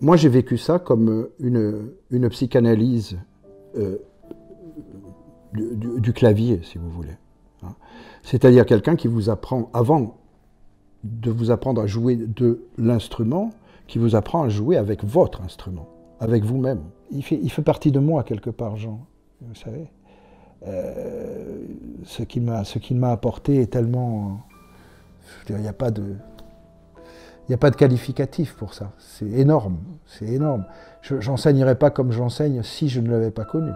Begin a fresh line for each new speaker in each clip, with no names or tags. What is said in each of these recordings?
Moi, j'ai vécu ça comme une psychanalyse euh, du clavier, si vous voulez. Hein. C'est-à-dire quelqu'un qui vous apprend, avant de vous apprendre à jouer de l'instrument, qui vous apprend à jouer avec votre instrument, avec vous-même. Il fait partie de moi, quelque part, Jean, vous savez. Ce qu'il m'a apporté est tellement... Il n'y a pas de... Il n'y a pas de qualificatif pour ça. C'est énorme, c'est énorme. J'enseignerais pas comme j'enseigne si je ne l'avais pas connu.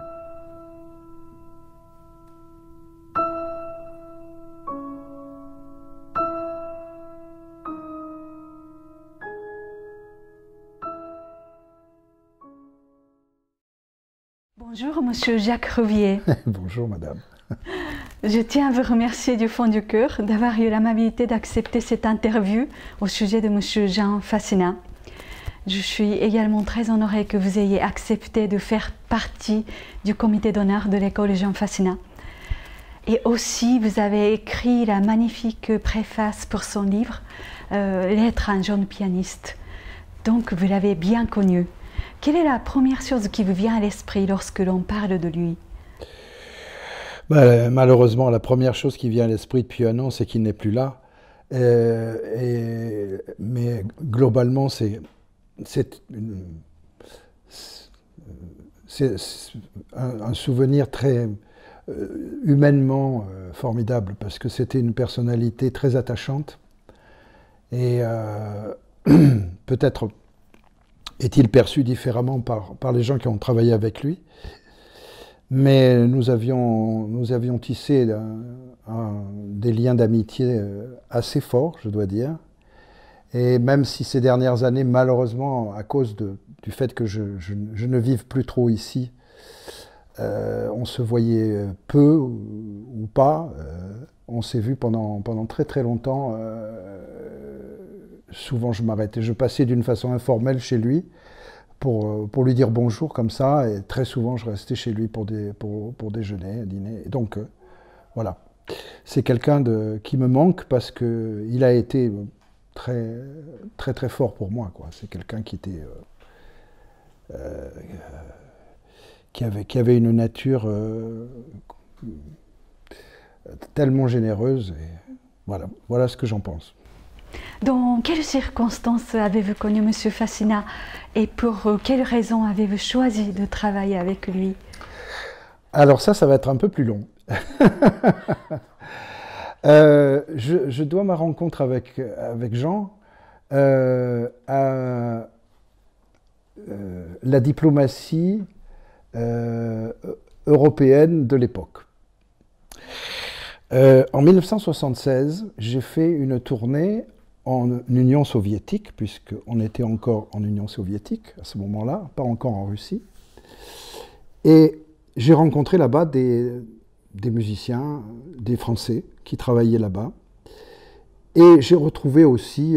Bonjour, Monsieur Jacques Revier.
Bonjour, madame.
Je tiens à vous remercier du fond du cœur d'avoir eu l'amabilité d'accepter cette interview au sujet de Monsieur Jean Fassina. Je suis également très honorée que vous ayez accepté de faire partie du comité d'honneur de l'école Jean Fassina. Et aussi, vous avez écrit la magnifique préface pour son livre « Lettre à un jeune pianiste ». Donc, vous l'avez bien connu. Quelle est la première chose qui vous vient à l'esprit lorsque l'on parle de lui?
Malheureusement, la première chose qui vient à l'esprit depuis un an, c'est qu'il n'est plus là. Mais globalement, c'est un souvenir très humainement formidable, parce que c'était une personnalité très attachante. Et peut-être est-il perçu différemment par les gens qui ont travaillé avec lui. Mais nous avions tissé des liens d'amitié assez forts, je dois dire. Et même si ces dernières années, malheureusement, à cause du fait que je ne vive plus trop ici, on se voyait peu ou pas, on s'est vu pendant très très longtemps. Souvent je m'arrêtais, je passais d'une façon informelle chez lui, pour lui dire bonjour comme ça, et très souvent je restais chez lui pour déjeuner, dîner. Et donc voilà, c'est quelqu'un qui me manque parce qu'il a été très très très fort pour moi, quoi. C'est quelqu'un qui avait une nature tellement généreuse. Et voilà ce que j'en pense.
Dans quelles circonstances avez-vous connu M. Fassina et pour quelles raisons avez-vous choisi de travailler avec lui?
Alors ça va être un peu plus long. Je dois ma rencontre avec Jean à la diplomatie européenne de l'époque. En 1976, j'ai fait une tournée en Union soviétique, puisqu'on était encore en Union soviétique à ce moment-là, pas encore en Russie. Et j'ai rencontré là-bas des musiciens, des Français qui travaillaient là-bas. Et j'ai retrouvé aussi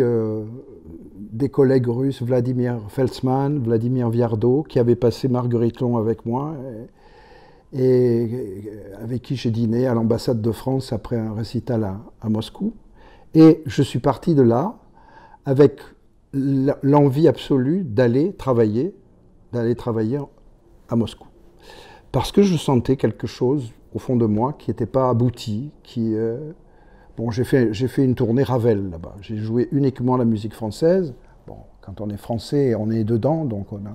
des collègues russes, Vladimir Feldsman, Vladimir Viardot, qui avaient passé Marguerite-Long avec moi, et avec qui j'ai dîné à l'ambassade de France après un récital à Moscou. Et je suis parti de là avec l'envie absolue d'aller travailler à Moscou. Parce que je sentais quelque chose au fond de moi qui n'était pas abouti. Bon, j'ai fait une tournée Ravel là-bas. J'ai joué uniquement la musique française. Bon, quand on est français, on est dedans, donc on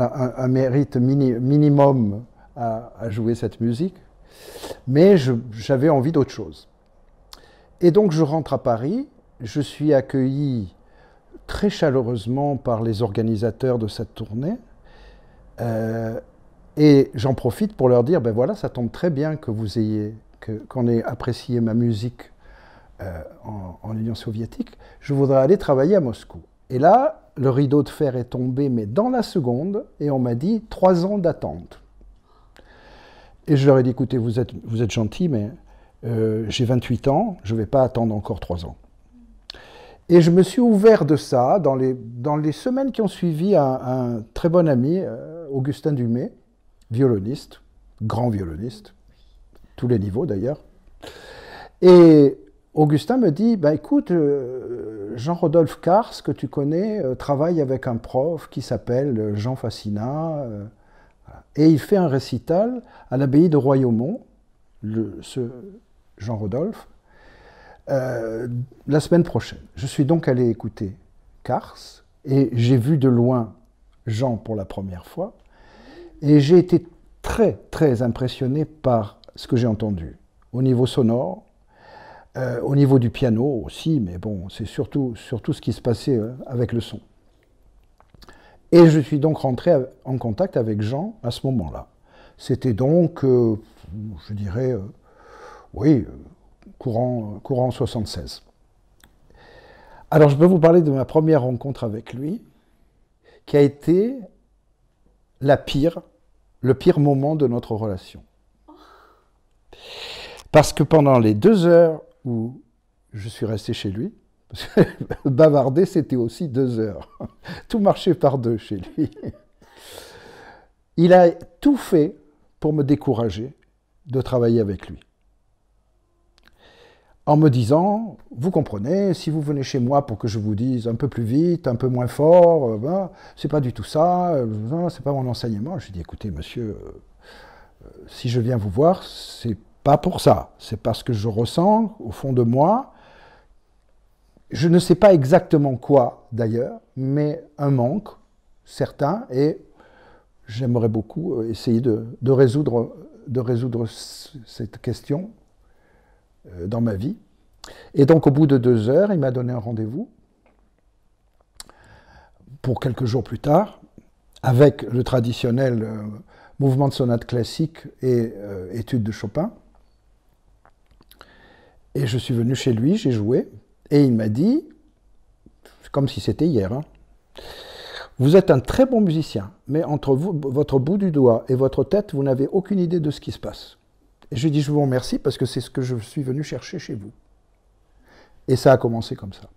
a un mérite minimum à jouer cette musique. Mais j'avais envie d'autre chose. Et donc je rentre à Paris, je suis accueilli très chaleureusement par les organisateurs de cette tournée, et j'en profite pour leur dire, ben voilà, ça tombe très bien qu'on ait apprécié ma musique en Union soviétique, je voudrais aller travailler à Moscou. Et là, le rideau de fer est tombé, mais dans la seconde, et on m'a dit 3 ans d'attente. Et je leur ai dit, écoutez, vous êtes gentils, mais j'ai 28 ans, je ne vais pas attendre encore 3 ans. Et je me suis ouvert de ça dans les semaines qui ont suivi à un très bon ami, Augustin Dumay, violoniste, grand violoniste, tous les niveaux d'ailleurs. Et Augustin me dit, bah, écoute, Jean-Rodolphe Cars, que tu connais, travaille avec un prof qui s'appelle Jean Fassina, voilà. Et il fait un récital à l'abbaye de Royaumont, ce Jean-Rodolphe, la semaine prochaine. Je suis donc allé écouter Cars, et j'ai vu de loin Jean pour la première fois, et j'ai été très, très impressionné par ce que j'ai entendu, au niveau sonore, au niveau du piano aussi, mais bon, c'est surtout ce qui se passait avec le son. Et je suis donc rentré en contact avec Jean à ce moment-là. C'était donc, je dirais, oui, courant 76. Alors, je peux vous parler de ma première rencontre avec lui, qui a été le pire moment de notre relation. Parce que pendant les 2 heures où je suis resté chez lui, parce que bavarder, c'était aussi 2 heures. Tout marchait par 2 chez lui. Il a tout fait pour me décourager de travailler avec lui. En me disant, vous comprenez, si vous venez chez moi pour que je vous dise un peu plus vite, un peu moins fort, ben, c'est pas du tout ça, c'est pas mon enseignement. Je lui ai dit, écoutez, monsieur, si je viens vous voir, c'est pas pour ça. C'est parce que je ressens, au fond de moi, je ne sais pas exactement quoi d'ailleurs, mais un manque certain, et j'aimerais beaucoup essayer de résoudre cette question dans ma vie. Et donc au bout de 2 heures, il m'a donné un rendez-vous pour quelques jours plus tard, avec le traditionnel mouvement de sonate classique et étude de Chopin. Et je suis venu chez lui, j'ai joué, et il m'a dit, comme si c'était hier, hein, vous êtes un très bon musicien, mais entre vous, votre bout du doigt et votre tête, vous n'avez aucune idée de ce qui se passe. Et je lui ai dit, je vous remercie parce que c'est ce que je suis venu chercher chez vous. Et ça a commencé comme ça.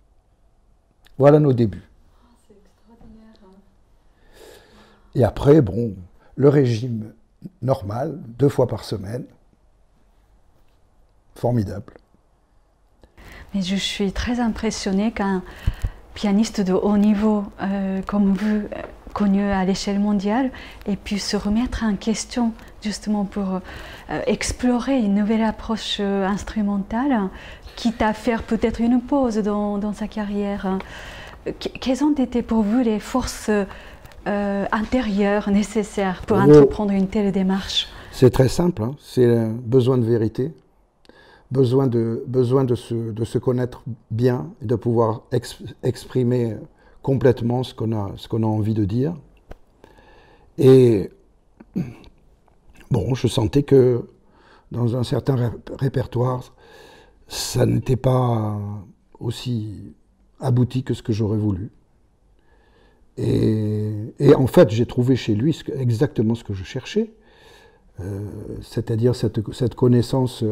Voilà nos débuts.
C'est extraordinaire.
Et après, bon, le régime normal, 2 fois par semaine, formidable.
Mais je suis très impressionnée qu'un pianiste de haut niveau comme vous, connu à l'échelle mondiale, ait pu se remettre en question justement pour explorer une nouvelle approche instrumentale, quitte à faire peut-être une pause dans sa carrière. Quelles ont été pour vous les forces intérieures nécessaires pour entreprendre une telle démarche?
C'est très simple, hein. C'est besoin de vérité. Besoin de se connaître bien et de pouvoir exprimer complètement ce qu'on a envie de dire. Et bon, je sentais que dans un certain répertoire, ça n'était pas aussi abouti que ce que j'aurais voulu. Et en fait, j'ai trouvé chez lui exactement ce que je cherchais, c'est-à-dire cette connaissance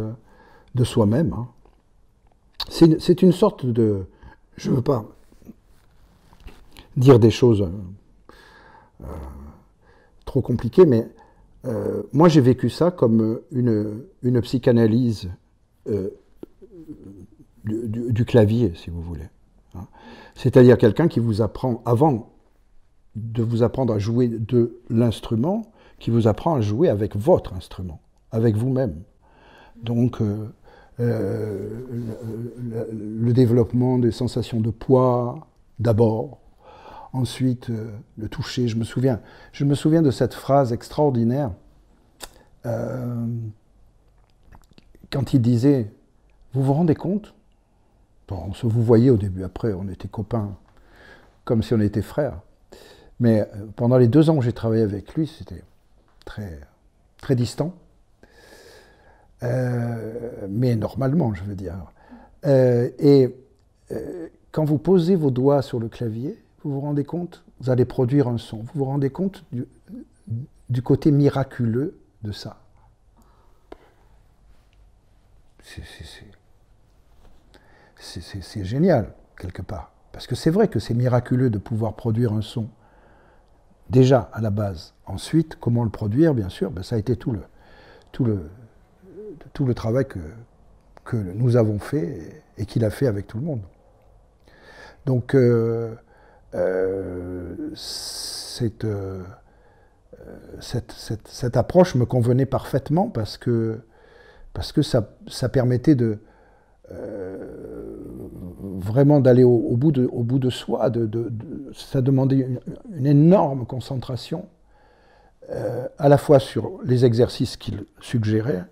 de soi-même. Hein. C'est une sorte de... Je ne veux pas dire des choses trop compliquées, mais moi j'ai vécu ça comme une psychanalyse du clavier, si vous voulez. Hein. C'est-à-dire quelqu'un qui vous apprend, avant de vous apprendre à jouer de l'instrument, qui vous apprend à jouer avec votre instrument, avec vous-même. Donc, le développement des sensations de poids, d'abord, ensuite le toucher. Je me souviens de cette phrase extraordinaire quand il disait « Vous vous rendez compte ?» Bon, on se vous voyait au début, après on était copains, comme si on était frères. Mais pendant les 2 ans où j'ai travaillé avec lui, c'était très, très distant. Mais normalement, je veux dire. Quand vous posez vos doigts sur le clavier, vous vous rendez compte, vous allez produire un son. Vous vous rendez compte du côté miraculeux de ça. C'est génial, quelque part. Parce que c'est vrai que c'est miraculeux de pouvoir produire un son, déjà à la base. Ensuite, comment le produire, bien sûr, ben, ça a été tout le travail que nous avons fait et qu'il a fait avec tout le monde. Donc, cette approche me convenait parfaitement parce que ça permettait de vraiment d'aller au bout de soi. Ça demandait une énorme concentration, à la fois sur les exercices qu'il suggérait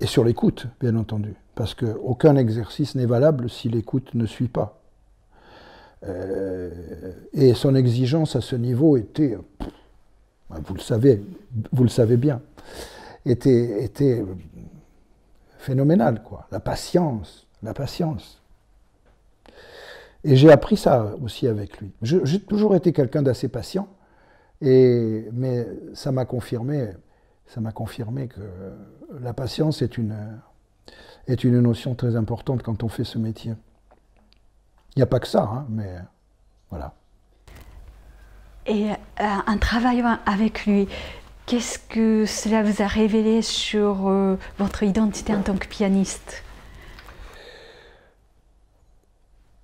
et sur l'écoute, bien entendu. Parce qu'aucun exercice n'est valable si l'écoute ne suit pas. Et son exigence à ce niveau était, vous le savez bien, était phénoménale, quoi. La patience. Et j'ai appris ça aussi avec lui. J'ai toujours été quelqu'un d'assez patient, mais ça m'a confirmé que la patience est une notion très importante quand on fait ce métier. Il n'y a pas que ça, hein, mais voilà.
Et en travaillant avec lui, qu'est-ce que cela vous a révélé sur votre identité en tant que pianiste?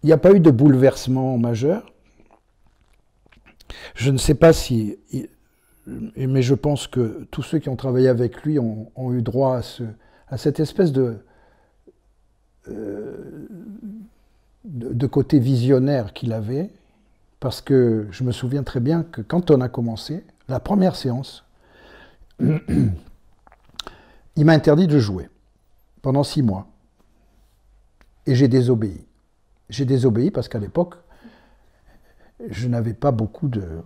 Il n'y a pas eu de bouleversement majeur. Je ne sais pas si... Mais je pense que tous ceux qui ont travaillé avec lui ont eu droit à cette espèce de côté visionnaire qu'il avait, parce que je me souviens très bien que quand on a commencé, la première séance, il m'a interdit de jouer pendant 6 mois. Et j'ai désobéi. J'ai désobéi parce qu'à l'époque, je n'avais pas beaucoup de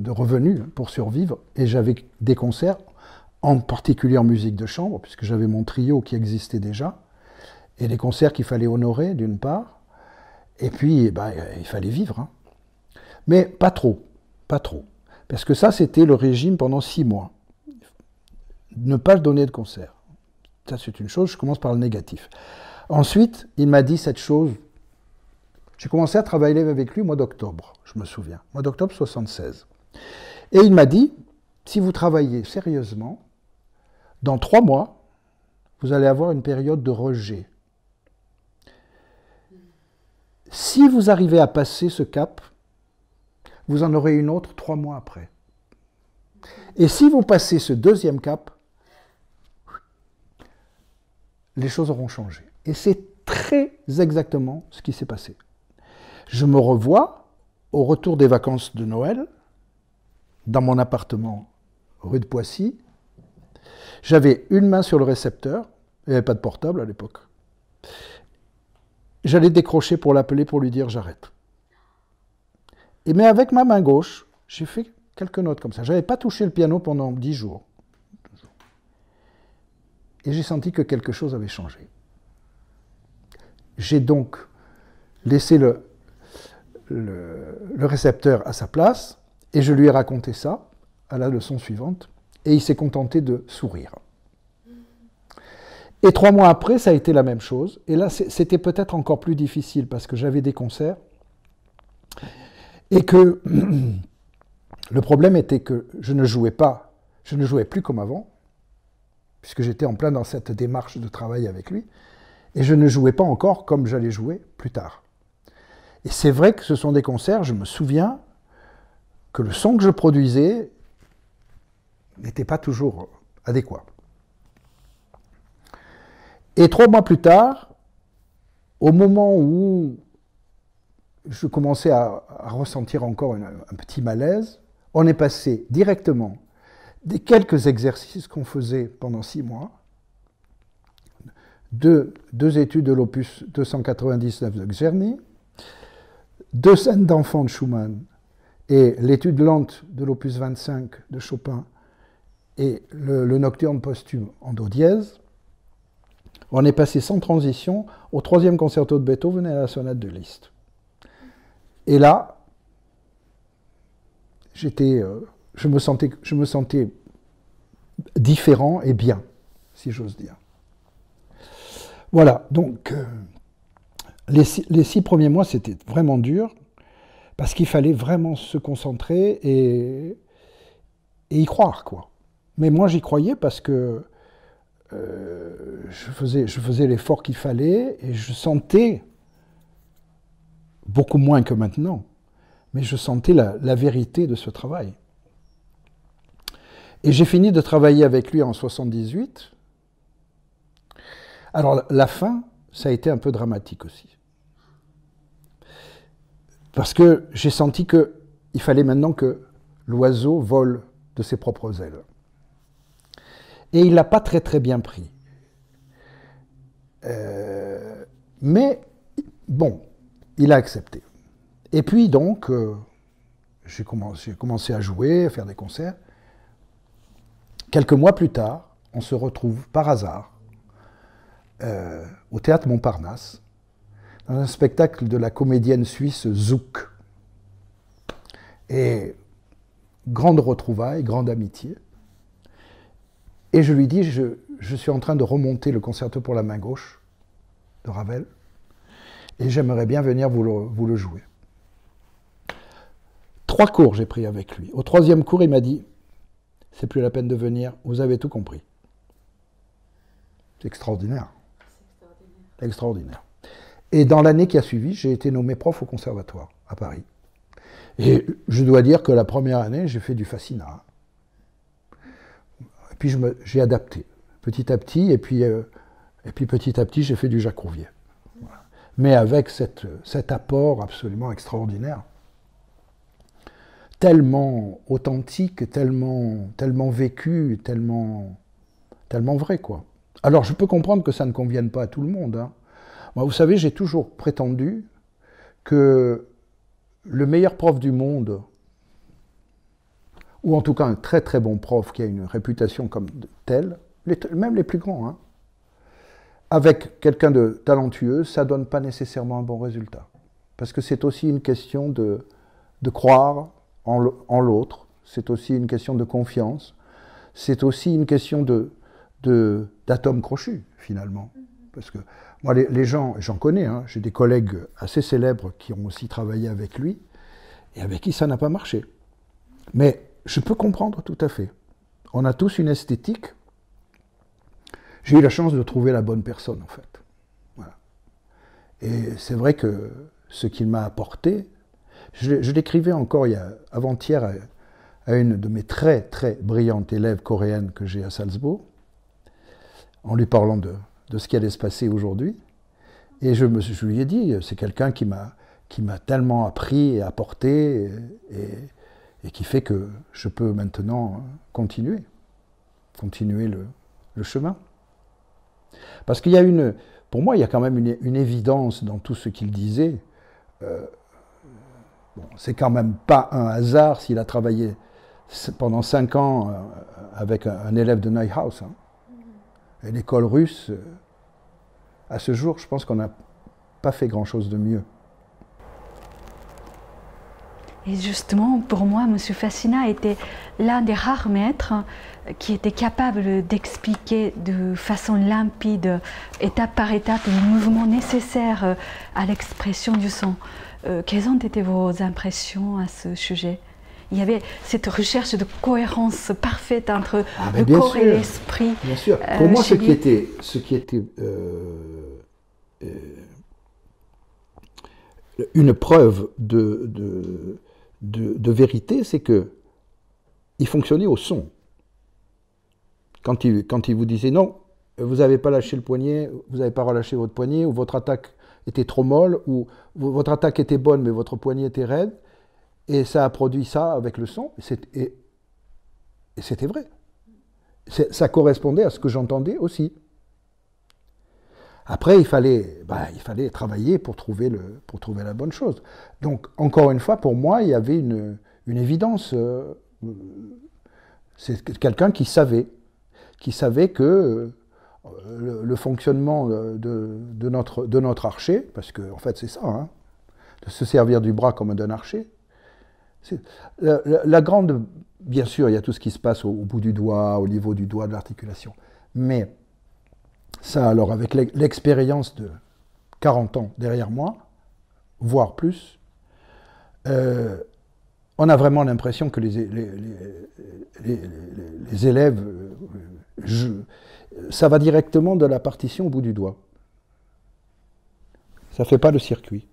revenus pour survivre, et j'avais des concerts, en particulier en musique de chambre, puisque j'avais mon trio qui existait déjà, et les concerts qu'il fallait honorer, d'une part, et puis il fallait vivre. Hein. Mais pas trop, parce que ça, c'était le régime pendant 6 mois. Ne pas donner de concert. Ça, c'est une chose, je commence par le négatif. Ensuite, il m'a dit cette chose. J'ai commencé à travailler avec lui au mois d'octobre, je me souviens, mois d'octobre 76. Et il m'a dit, si vous travaillez sérieusement, dans 3 mois, vous allez avoir une période de rejet. Si vous arrivez à passer ce cap, vous en aurez une autre 3 mois après. Et si vous passez ce deuxième cap, les choses auront changé. Et c'est très exactement ce qui s'est passé. Je me revois au retour des vacances de Noël, dans mon appartement rue de Poissy. J'avais une main sur le récepteur, il n'y avait pas de portable à l'époque. J'allais décrocher pour l'appeler pour lui dire j'arrête. Mais avec ma main gauche, j'ai fait quelques notes comme ça. Je n'avais pas touché le piano pendant 10 jours. Et j'ai senti que quelque chose avait changé. J'ai donc laissé le récepteur à sa place, et je lui ai raconté ça à la leçon suivante, et il s'est contenté de sourire. Et 3 mois après, ça a été la même chose, et là c'était peut-être encore plus difficile, parce que j'avais des concerts, et que le problème était que je ne jouais plus comme avant, puisque j'étais en plein dans cette démarche de travail avec lui, et je ne jouais pas encore comme j'allais jouer plus tard. Et c'est vrai que ce sont des concerts, je me souviens que le son que je produisais n'était pas toujours adéquat. Et 3 mois plus tard, au moment où je commençais à ressentir encore un petit malaise, on est passé directement des quelques exercices qu'on faisait pendant 6 mois, deux études de l'opus 299 de Czerny, 2 scènes d'enfants de Schumann et l'étude lente de l'opus 25 de Chopin et le nocturne posthume en do dièse. On est passé sans transition au 3e concerto de Beethoven et à la sonate de Liszt. Et là, je me sentais différent et bien, si j'ose dire. Voilà, donc les 6 premiers mois, c'était vraiment dur, parce qu'il fallait vraiment se concentrer et y croire, quoi. Mais moi, j'y croyais parce que je faisais l'effort qu'il fallait et je sentais, beaucoup moins que maintenant, mais je sentais la vérité de ce travail. Et j'ai fini de travailler avec lui en 78. Alors la fin, ça a été un peu dramatique aussi. Parce que j'ai senti qu'il fallait maintenant que l'oiseau vole de ses propres ailes. Et il ne l'a pas très très bien pris. Mais bon, il a accepté. Et puis donc, j'ai commencé à jouer, à faire des concerts. Quelques mois plus tard, on se retrouve par hasard au théâtre Montparnasse, dans un spectacle de la comédienne suisse Zouk. Et grande retrouvaille, grande amitié. Et je lui dis, je suis en train de remonter le concerto pour la main gauche de Ravel, et j'aimerais bien venir vous le jouer. 3 cours j'ai pris avec lui. Au 3e cours, il m'a dit, c'est plus la peine de venir, vous avez tout compris. C'est extraordinaire. C'est extraordinaire. Et dans l'année qui a suivi, j'ai été nommé prof au conservatoire à Paris. Et je dois dire que la première année, j'ai fait du fascinat. Et puis j'ai adapté petit à petit, et puis petit à petit, j'ai fait du Jacques Rouvier. Voilà. Mais avec cet apport absolument extraordinaire, tellement authentique, tellement vécu, tellement vrai, quoi. Alors, je peux comprendre que ça ne convienne pas à tout le monde, hein. Moi, vous savez, j'ai toujours prétendu que le meilleur prof du monde, ou en tout cas un très très bon prof qui a une réputation comme tel, même les plus grands, hein, avec quelqu'un de talentueux, ça ne donne pas nécessairement un bon résultat. Parce que c'est aussi une question de croire en l'autre, c'est aussi une question de confiance, c'est aussi une question d'atomes crochus, finalement. Parce que moi, les gens, j'en connais, hein, j'ai des collègues assez célèbres qui ont aussi travaillé avec lui, et avec qui ça n'a pas marché. Mais je peux comprendre tout à fait. On a tous une esthétique. J'ai eu la chance de trouver la bonne personne, en fait. Voilà. Et c'est vrai que ce qu'il m'a apporté, je l'écrivais encore avant-hier à une de mes très très brillantes élèves coréennes que j'ai à Salzbourg, en lui parlant de ce qui allait se passer aujourd'hui. Et je lui ai dit, c'est quelqu'un qui m'a tellement appris et apporté, et qui fait que je peux maintenant continuer le chemin. Parce qu'il y a pour moi, il y a quand même une évidence dans tout ce qu'il disait. Bon, c'est quand même pas un hasard s'il a travaillé pendant 5 ans avec un élève de Neuhaus. Hein. Et l'école russe, à ce jour, je pense qu'on n'a pas fait grand-chose de mieux.
Et justement, pour moi, M. Fassina était l'un des rares maîtres qui était capable d'expliquer de façon limpide, étape par étape, les mouvements nécessaires à l'expression du son. Quelles ont été vos impressions à ce sujet? Il y avait cette recherche de cohérence parfaite entre le corps et l'esprit.
Bien sûr. Pour moi, ce qui était une preuve de vérité, c'est que il fonctionnait au son. Quand il vous disait non, vous n'avez pas lâché le poignet, vous n'avez pas relâché votre poignet, ou votre attaque était trop molle, ou votre attaque était bonne mais votre poignet était raide, et ça a produit ça avec le son, et c'était vrai. Ça correspondait à ce que j'entendais aussi. Après, il fallait travailler pour trouver la bonne chose. Donc, encore une fois, pour moi, il y avait une évidence. C'est quelqu'un qui savait que le fonctionnement de notre archer, parce qu'en fait c'est ça, hein, de se servir du bras comme d'un archer. Bien sûr, il y a tout ce qui se passe au bout du doigt, au niveau du doigt, de l'articulation. Mais ça, alors, avec l'expérience de 40 ans derrière moi, voire plus, on a vraiment l'impression que les élèves ça va directement de la partition au bout du doigt. Ça ne fait pas le circuit.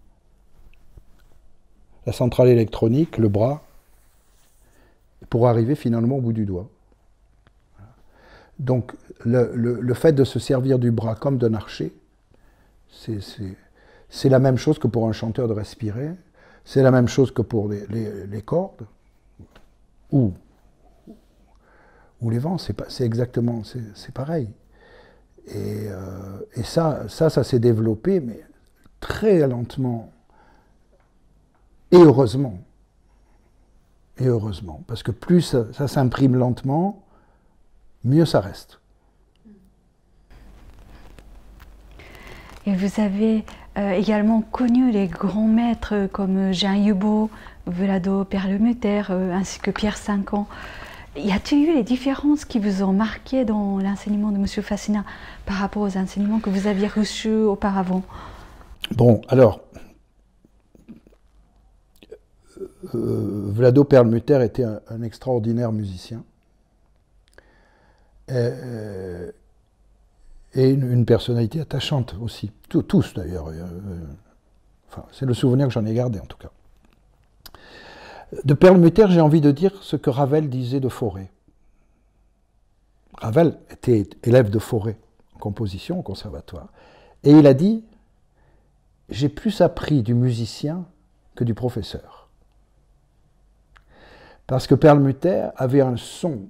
La centrale électronique, le bras, pour arriver finalement au bout du doigt. Donc le fait de se servir du bras comme d'un archet, c'est la même chose que pour un chanteur de respirer, c'est la même chose que pour les cordes, ou les vents, c'est exactement, c'est pareil. Et ça s'est développé, mais très lentement, et heureusement. Et heureusement, parce que plus ça s'imprime lentement, mieux ça reste.
Et vous avez également connu les grands maîtres comme Jean Hubaut, Vlado Perlemuter, ainsi que Pierre Sancan. Y a-t-il eu les différences qui vous ont marqué dans l'enseignement de M. Fassina par rapport aux enseignements que vous aviez reçus auparavant?
Bon, alors, Vlado Perlemuter était un extraordinaire musicien et une personnalité attachante aussi. Tous d'ailleurs. Enfin, c'est le souvenir que j'en ai gardé en tout cas. De Perlemuter, j'ai envie de dire ce que Ravel disait de Fauré. Ravel était élève de Fauré en composition au conservatoire. Et il a dit « J'ai plus appris du musicien que du professeur ». Parce que Perlemuter avait un son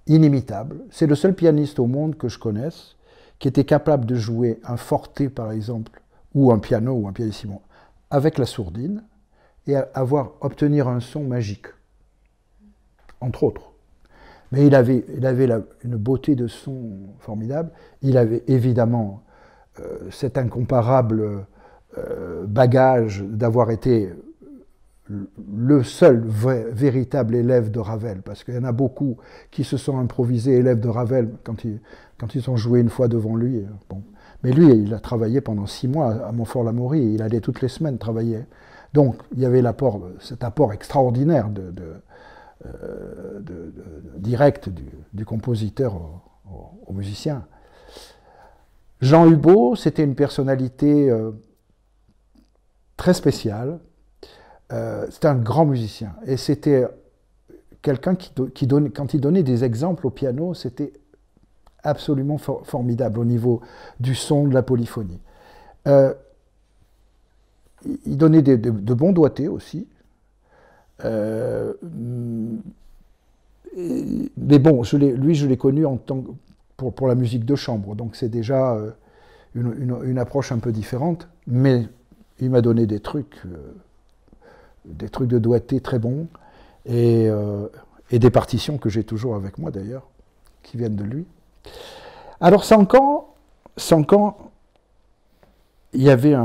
inimitable. C'est le seul pianiste au monde que je connaisse qui était capable de jouer un forté, par exemple, ou un piano, ou un pianissimo, avec la sourdine, et obtenir un son magique, entre autres. Mais il avait une beauté de son formidable. Il avait évidemment cet incomparable bagage d'avoir été le seul véritable élève de Ravel, parce qu'il y en a beaucoup qui se sont improvisés élèves de Ravel quand ils ont joué une fois devant lui. Bon. Mais lui, il a travaillé pendant 6 mois à Montfort-l'Amaury, il allait toutes les semaines travailler. Donc, il y avait cet apport extraordinaire direct du compositeur au musicien. Jean Hubaut, c'était une personnalité très spéciale. C'était un grand musicien. Et c'était quelqu'un qui donnait, quand il donnait des exemples au piano, c'était absolument formidable au niveau du son, de la polyphonie. Il donnait de bons doigtés aussi. Mais bon, lui, je l'ai connu pour la musique de chambre, donc c'est déjà une approche un peu différente. Mais il m'a donné des trucs de doigté très bons, et des partitions que j'ai toujours avec moi d'ailleurs, qui viennent de lui. Alors Sancan, il y avait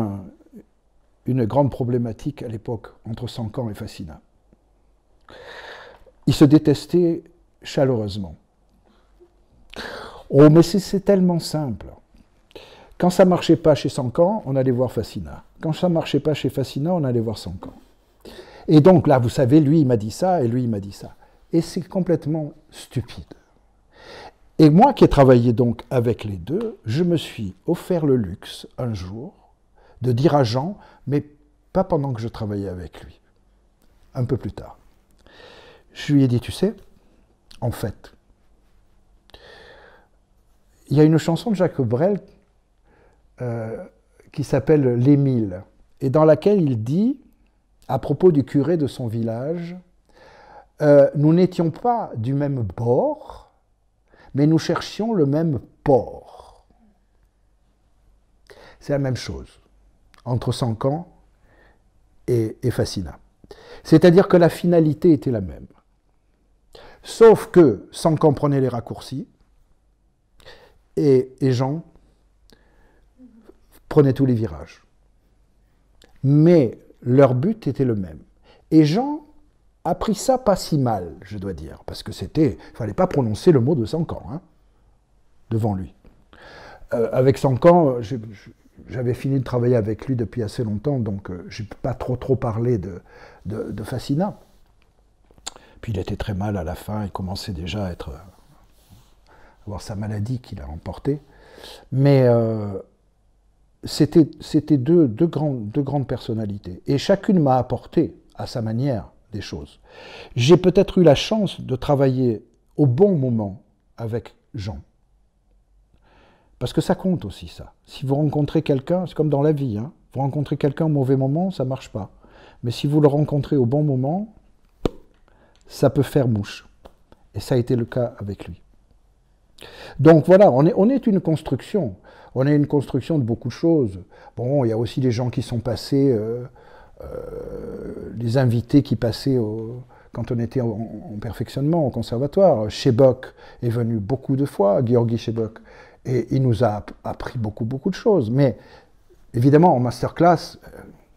une grande problématique à l'époque entre Sancan et Fassina. Ils se détestaient chaleureusement. Oh, mais c'est tellement simple. Quand ça ne marchait pas chez Sancan, on allait voir Fassina. Quand ça ne marchait pas chez Fassina, on allait voir Sancan. Et donc là, vous savez, lui, il m'a dit ça, et lui, il m'a dit ça. Et c'est complètement stupide. Et moi qui ai travaillé donc avec les deux, je me suis offert le luxe, un jour, de dire à Jean, mais pas pendant que je travaillais avec lui, un peu plus tard. Je lui ai dit, tu sais, en fait, il y a une chanson de Jacques Brel qui s'appelle « L'Émile », et dans laquelle il dit, à propos du curé de son village, nous n'étions pas du même bord, mais nous cherchions le même port. C'est la même chose entre Sancan et Fassina. C'est-à-dire que la finalité était la même. Sauf que Sancan prenait les raccourcis et Jean prenait tous les virages. Mais leur but était le même. Et Jean a pris ça pas si mal, je dois dire, parce que il fallait pas prononcer le mot de Sancan devant lui. Avec Sancan, j'avais fini de travailler avec lui depuis assez longtemps, donc je n'ai pas trop parlé de Fassina. Puis il était très mal à la fin, il commençait déjà à être avoir sa maladie qui l'a emporté. Mais c'était deux grandes personnalités. Et chacune m'a apporté, à sa manière, des choses. J'ai peut-être eu la chance de travailler au bon moment avec Jean. Parce que ça compte aussi, ça. Si vous rencontrez quelqu'un, c'est comme dans la vie, hein, vous rencontrez quelqu'un au mauvais moment, ça ne marche pas. Mais si vous le rencontrez au bon moment, ça peut faire mouche. Et ça a été le cas avec lui. Donc voilà, on est une construction. On est une construction de beaucoup de choses. Bon, il y a aussi des gens qui sont passés, les invités qui passaient quand on était en perfectionnement au conservatoire. Chebok est venu beaucoup de fois, Georgi Chebok, et il nous a appris beaucoup de choses. Mais évidemment, en masterclass,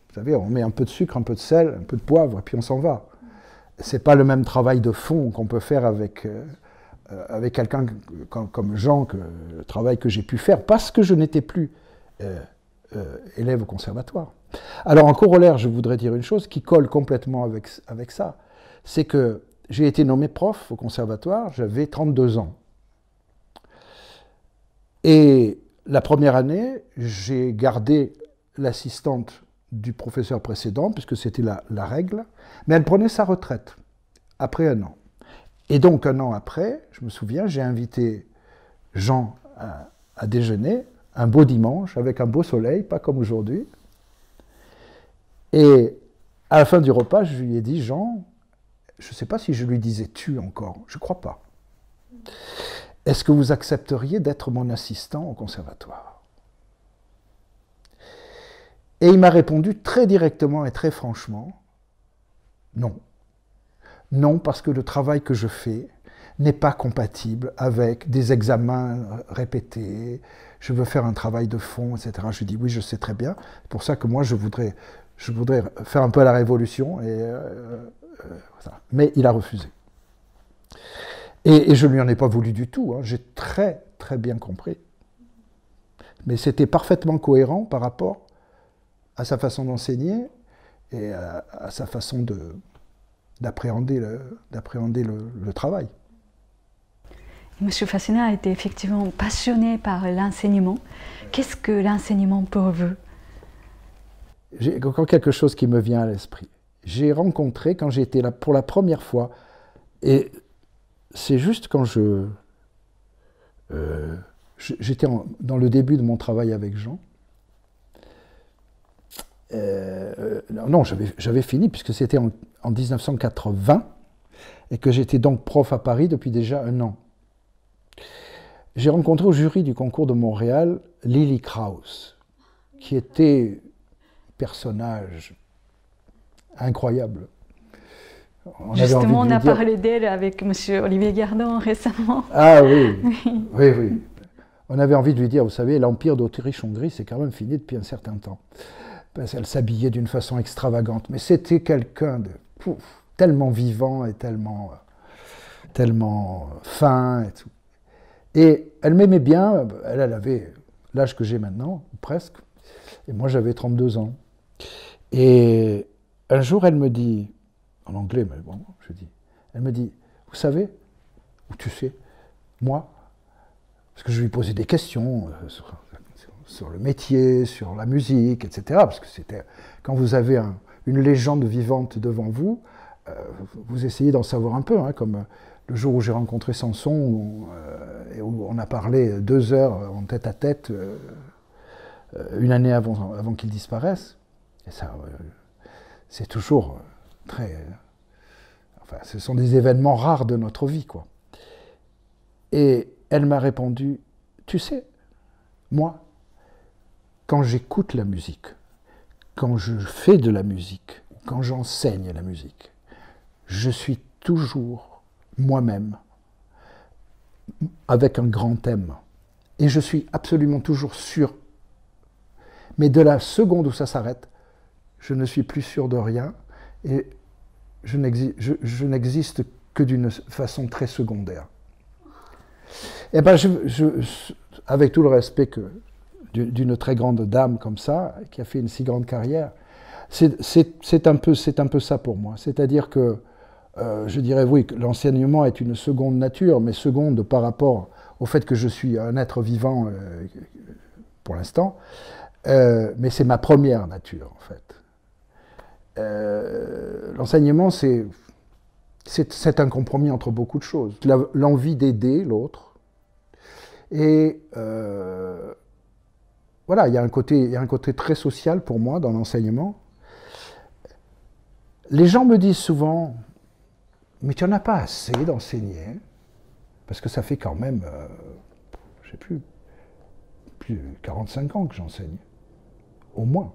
vous savez, on met un peu de sucre, un peu de sel, un peu de poivre, et puis on s'en va. C'est pas le même travail de fond qu'on peut faire avec quelqu'un comme Jean, le travail que j'ai pu faire, parce que je n'étais plus élève au conservatoire. Alors en corollaire, je voudrais dire une chose qui colle complètement avec ça, c'est que j'ai été nommé prof au conservatoire, j'avais 32 ans. Et la première année, j'ai gardé l'assistante du professeur précédent, puisque c'était la règle, mais elle prenait sa retraite après un an. Et donc, un an après, je me souviens, j'ai invité Jean à déjeuner, un beau dimanche, avec un beau soleil, pas comme aujourd'hui. Et à la fin du repas, je lui ai dit, Jean, je ne sais pas si je lui disais tu encore, je ne crois pas. Est-ce que vous accepteriez d'être mon assistant au conservatoire? Et il m'a répondu très directement et très franchement, non. Non, parce que le travail que je fais n'est pas compatible avec des examens répétés, je veux faire un travail de fond, etc. Je lui dis, oui, je sais très bien, c'est pour ça que moi, je voudrais faire un peu la révolution, voilà. Mais il a refusé. Et je ne lui en ai pas voulu du tout, hein. J'ai très, très bien compris. Mais c'était parfaitement cohérent par rapport à sa façon d'enseigner et à sa façon d'appréhender le travail.
Monsieur Fassina a été effectivement passionné par l'enseignement. Qu'est-ce que l'enseignement pour vous?
J'ai encore quelque chose qui me vient à l'esprit. J'ai rencontré, quand j'ai été là pour la première fois, et c'est juste quand j'étais dans le début de mon travail avec Jean. Non, j'avais fini, puisque c'était en 1980, et que j'étais donc prof à Paris depuis déjà un an. J'ai rencontré au jury du concours de Montréal Lily Krauss, qui était un personnage incroyable.
Justement, on a parlé d'elle avec M. Olivier Gardon récemment.
Ah oui, oui. On avait envie de lui dire, vous savez, l'Empire d'Autriche-Hongrie, c'est quand même fini depuis un certain temps. Parce qu'elle s'habillait d'une façon extravagante. Mais c'était quelqu'un de tellement vivant et tellement fin et tout. Et elle m'aimait bien, elle avait l'âge que j'ai maintenant, presque, et moi j'avais 32 ans. Et un jour elle me dit, en anglais, mais bon, elle me dit, vous savez, ou tu sais, moi, parce que je lui posais des questions sur le métier, sur la musique, etc. Parce que c'était, quand vous avez une légende vivante devant vous, vous essayez d'en savoir un peu, hein, comme le jour où j'ai rencontré Samson, et où on a parlé 2 heures en tête à tête, une année avant qu'il disparaisse. Et ça, c'est toujours très... Enfin, ce sont des événements rares de notre vie, quoi. Et elle m'a répondu, tu sais, moi, quand j'écoute la musique, quand je fais de la musique, quand j'enseigne la musique, je suis toujours moi-même, avec un grand thème. Et je suis absolument toujours sûr. Mais de la seconde où ça s'arrête, je ne suis plus sûr de rien et je n'existe que d'une façon très secondaire. Et ben avec tout le respect d'une très grande dame comme ça, qui a fait une si grande carrière, c'est un peu ça pour moi. C'est-à-dire que je dirais, oui, que l'enseignement est une seconde nature, mais seconde par rapport au fait que je suis un être vivant pour l'instant, mais c'est ma première nature en fait. L'enseignement, c'est un compromis entre beaucoup de choses. L'envie d'aider l'autre, et voilà, il y a un côté très social pour moi dans l'enseignement. Les gens me disent souvent, mais tu n'en as pas assez d'enseigner, parce que ça fait quand même, je ne sais plus de 45 ans que j'enseigne, au moins.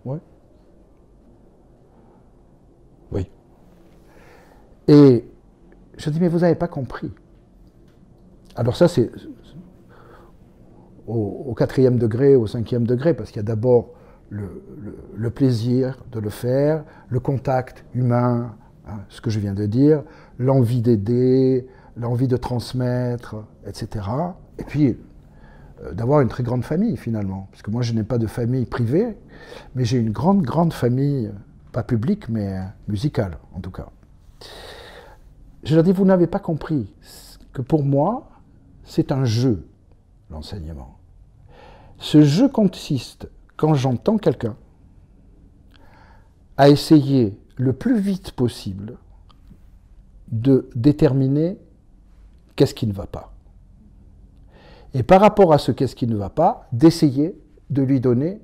Ouais. Oui. Et je dis, mais vous n'avez pas compris. Alors ça, c'est au 4e degré, au 5e degré, parce qu'il y a d'abord le plaisir de le faire, le contact humain, hein, ce que je viens de dire, l'envie d'aider, l'envie de transmettre, etc. Et puis, d'avoir une très grande famille, finalement. Parce que moi, je n'ai pas de famille privée, mais j'ai une grande famille, pas publique, mais musicale, en tout cas. Je leur dis, vous n'avez pas compris que pour moi, c'est un jeu, l'enseignement. Ce jeu consiste, quand j'entends quelqu'un, à essayer le plus vite possible de déterminer qu'est-ce qui ne va pas. Et par rapport à ce qu'est-ce qui ne va pas, d'essayer de lui donner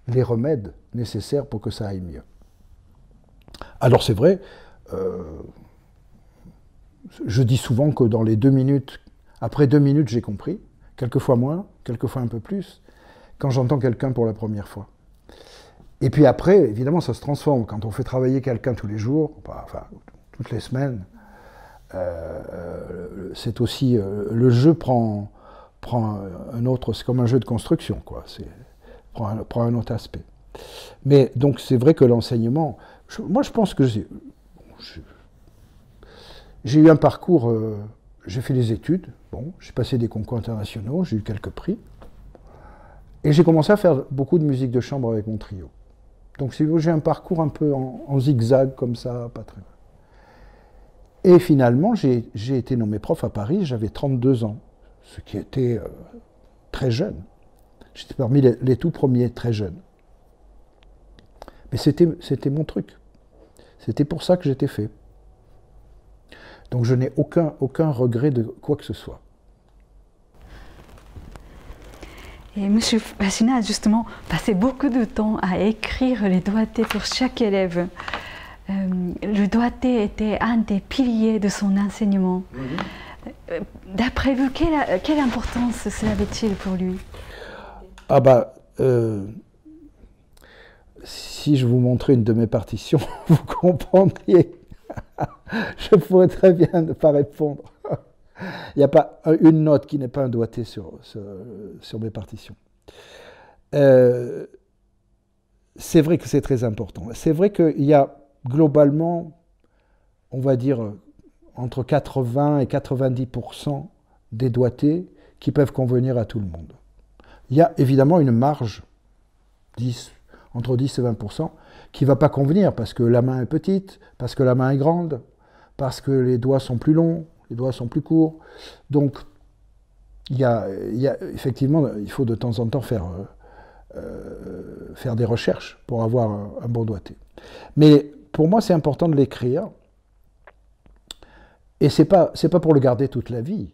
les remèdes nécessaires pour que ça aille mieux. Alors c'est vrai, je dis souvent que dans les 2 minutes, après 2 minutes, j'ai compris, quelquefois moins, quelquefois un peu plus, quand j'entends quelqu'un pour la première fois. Et puis après, évidemment, ça se transforme. Quand on fait travailler quelqu'un tous les jours, enfin, toutes les semaines, c'est aussi, le jeu prend un autre, c'est comme un jeu de construction, quoi. Prend un autre aspect. Mais donc c'est vrai que l'enseignement, moi je pense que j'ai eu un parcours, j'ai fait des études, bon, j'ai passé des concours internationaux, j'ai eu quelques prix, et j'ai commencé à faire beaucoup de musique de chambre avec mon trio. Donc j'ai un parcours un peu en zigzag comme ça, pas très bien. Et finalement, j'ai été nommé prof à Paris, j'avais 32 ans, ce qui était très jeune. J'étais parmi les tout premiers très jeunes. Mais c'était mon truc. C'était pour ça que j'étais fait. Donc je n'ai aucun regret de quoi que ce soit.
Et M. Fassina a justement passé beaucoup de temps à écrire les doigtés pour chaque élève. Le doigté était un des piliers de son enseignement. D'après vous, quelle importance cela avait-il pour lui?
Ah bah, si je vous montrais une de mes partitions, vous comprendriez. Je pourrais très bien ne pas répondre. Il n'y a pas une note qui n'est pas un doigté sur mes partitions. C'est vrai que c'est très important. C'est vrai qu'il y a globalement, on va dire, entre 80 et 90% des doigtés qui peuvent convenir à tout le monde. Il y a évidemment une marge, entre 10 et 20%, qui ne va pas convenir parce que la main est petite, parce que la main est grande, parce que les doigts sont plus longs, les doigts sont plus courts. Donc, effectivement, il faut de temps en temps faire des recherches pour avoir un bon doigté. Mais pour moi, c'est important de l'écrire. Et c'est pas pour le garder toute la vie,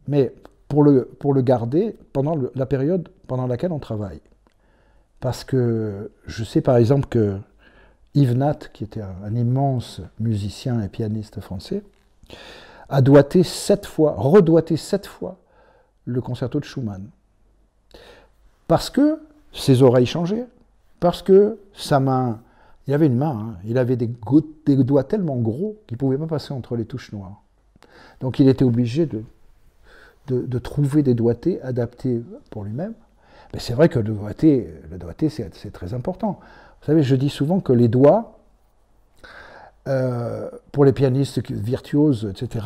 mais pour le garder pendant la période pendant laquelle on travaille. Parce que je sais par exemple que Yves Nat, qui était un immense musicien et pianiste français, a doigté 7 fois, redoigté 7 fois le concerto de Schumann. Parce que ses oreilles changeaient, parce que sa main, il avait une main, hein, il avait des doigts tellement gros qu'il ne pouvait pas passer entre les touches noires. Donc il était obligé de trouver des doigtés adaptés pour lui-même. Mais c'est vrai que le doigté c'est très important. Vous savez, je dis souvent que les doigts, pour les pianistes virtuoses, etc.,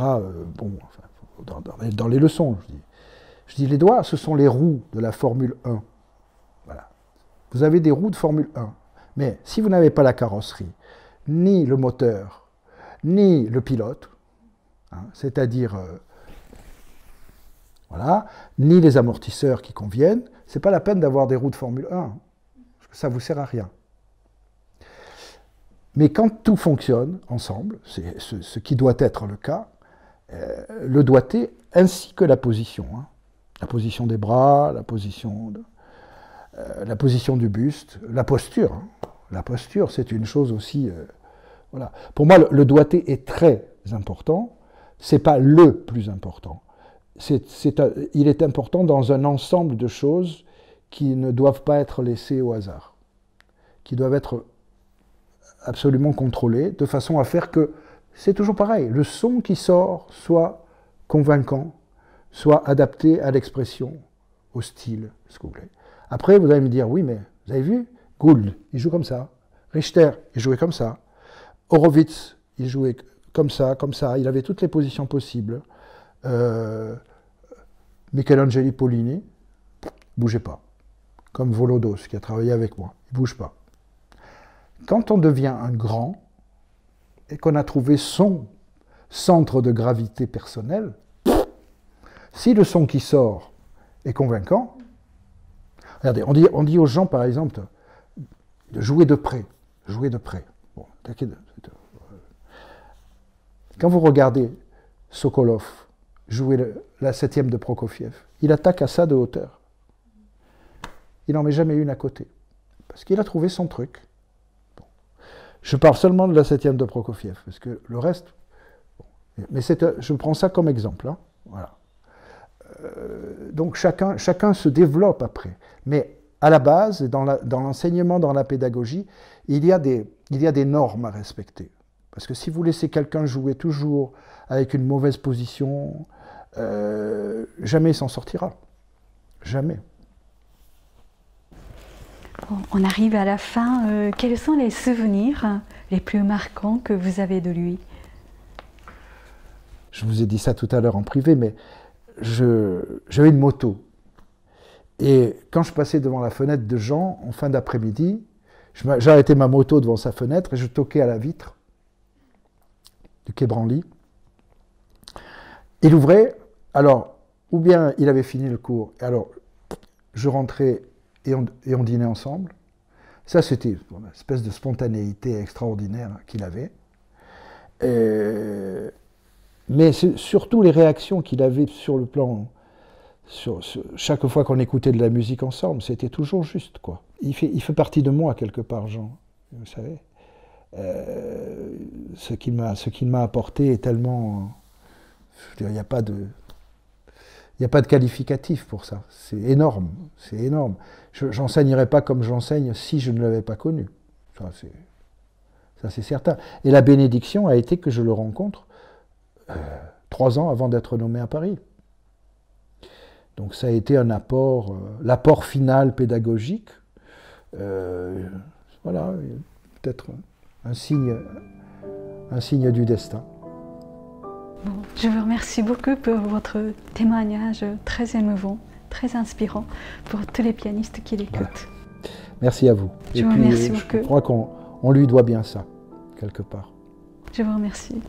bon, enfin, dans les leçons, je dis les doigts, ce sont les roues de la Formule 1. Voilà. Vous avez des roues de Formule 1. Mais si vous n'avez pas la carrosserie, ni le moteur, ni le pilote, hein, c'est-à-dire voilà, ni les amortisseurs qui conviennent, c'est pas la peine d'avoir des roues de Formule 1, parce que ça vous sert à rien. Mais quand tout fonctionne ensemble, c'est ce qui doit être le cas, le doigté ainsi que la position des bras, la position du buste, la posture. La posture, c'est une chose aussi. Voilà. Pour moi, le doigté est très important. C'est pas le plus important. Il est important dans un ensemble de choses qui ne doivent pas être laissées au hasard, qui doivent être absolument contrôlées, de façon à faire que, c'est toujours pareil, le son qui sort soit convaincant, soit adapté à l'expression, au style, ce que vous voulez. Après, vous allez me dire, oui, mais vous avez vu, Gould, il joue comme ça, Richter, il jouait comme ça, Horowitz, il jouait comme ça, il avait toutes les positions possibles. Michelangelo Paulini, bougeait pas. Comme Volodos, qui a travaillé avec moi, il bouge pas. Quand on devient un grand, et qu'on a trouvé son centre de gravité personnel, si le son qui sort est convaincant, regardez, on dit aux gens, par exemple, de jouer de près. Jouer de près. Bon, quand vous regardez Sokolov jouer la 7e de Prokofiev, il attaque à ça de hauteur. Il n'en met jamais une à côté. Parce qu'il a trouvé son truc. Bon. Je parle seulement de la 7e de Prokofiev, parce que le reste... Bon. Mais je prends ça comme exemple. Hein. Voilà. Donc chacun se développe après. Mais à la base, dans l'enseignement, dans la pédagogie, il y a des normes à respecter. Parce que si vous laissez quelqu'un jouer toujours avec une mauvaise position, jamais il s'en sortira. Jamais.
Bon, on arrive à la fin. Quels sont les souvenirs les plus marquants que vous avez de lui?
Je vous ai dit ça tout à l'heure en privé, mais j'avais une moto. Et quand je passais devant la fenêtre de Jean, en fin d'après-midi, j'arrêtais ma moto devant sa fenêtre et je toquais à la vitre du quai Branly. Il ouvrait, alors, ou bien il avait fini le cours, et alors je rentrais et on dînait ensemble. Ça, c'était une espèce de spontanéité extraordinaire qu'il avait. Mais surtout les réactions qu'il avait sur le plan... chaque fois qu'on écoutait de la musique ensemble, c'était toujours juste, quoi. Il fait partie de moi, quelque part, Jean, vous savez. Ce qu'il m'a apporté est tellement... il n'y a pas de qualificatif pour ça. C'est énorme, c'est énorme. J'enseignerais pas comme j'enseigne si je ne l'avais pas connu. Ça, c'est certain. Et la bénédiction a été que je le rencontre 3 ans avant d'être nommé à Paris. Donc ça a été un apport, l'apport final pédagogique. Voilà, peut-être un signe du destin.
Bon, je vous remercie beaucoup pour votre témoignage très émouvant, très inspirant pour tous les pianistes qui l'écoutent.
Voilà. Merci à vous.
Je vous remercie beaucoup.
Je crois qu'on lui doit bien ça, quelque part.
Je vous remercie.